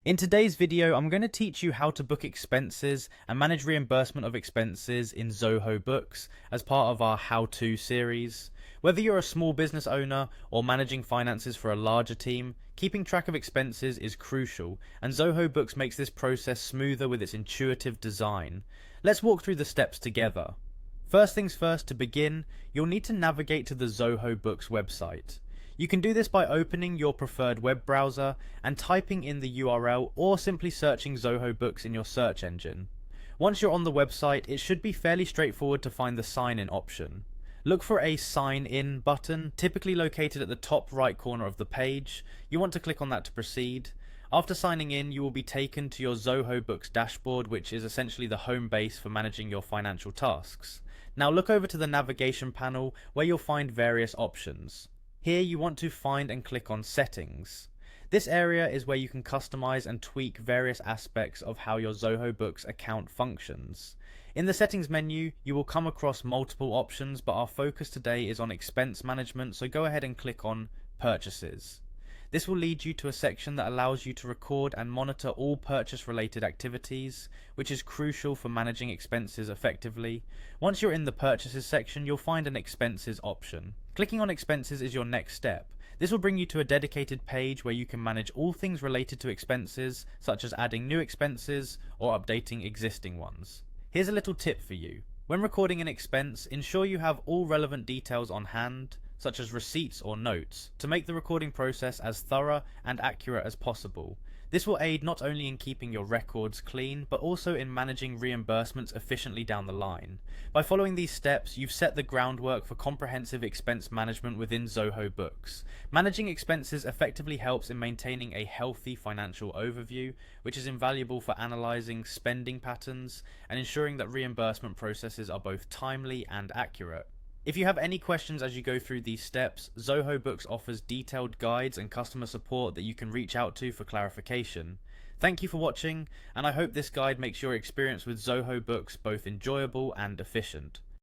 In today's video, I'm going to teach you how to book expenses and manage reimbursement of expenses in Zoho Books as part of our how-to series. Whether you're a small business owner or managing finances for a larger team, keeping track of expenses is crucial, and Zoho Books makes this process smoother with its intuitive design. Let's walk through the steps together. First things first, to begin, you'll need to navigate to the Zoho Books website. You can do this by opening your preferred web browser and typing in the URL, or simply searching Zoho Books in your search engine. Once you're on the website, it should be fairly straightforward to find the sign in option. Look for a sign in button, typically located at the top right corner of the page. You want to click on that to proceed. After signing in, you will be taken to your Zoho Books dashboard, which is essentially the home base for managing your financial tasks. Now look over to the navigation panel where you'll find various options. Here you want to find and click on Settings. This area is where you can customize and tweak various aspects of how your Zoho Books account functions. In the Settings menu, you will come across multiple options, but our focus today is on expense management, so go ahead and click on Purchases. This will lead you to a section that allows you to record and monitor all purchase-related activities, which is crucial for managing expenses effectively. Once you're in the Purchases section, you'll find an Expenses option. Clicking on Expenses is your next step. This will bring you to a dedicated page where you can manage all things related to expenses, such as adding new expenses or updating existing ones. Here's a little tip for you. When recording an expense, ensure you have all relevant details on hand, such as receipts or notes, to make the recording process as thorough and accurate as possible. This will aid not only in keeping your records clean, but also in managing reimbursements efficiently down the line. By following these steps, you've set the groundwork for comprehensive expense management within Zoho Books. Managing expenses effectively helps in maintaining a healthy financial overview, which is invaluable for analyzing spending patterns and ensuring that reimbursement processes are both timely and accurate. If you have any questions as you go through these steps, Zoho Books offers detailed guides and customer support that you can reach out to for clarification. Thank you for watching, and I hope this guide makes your experience with Zoho Books both enjoyable and efficient.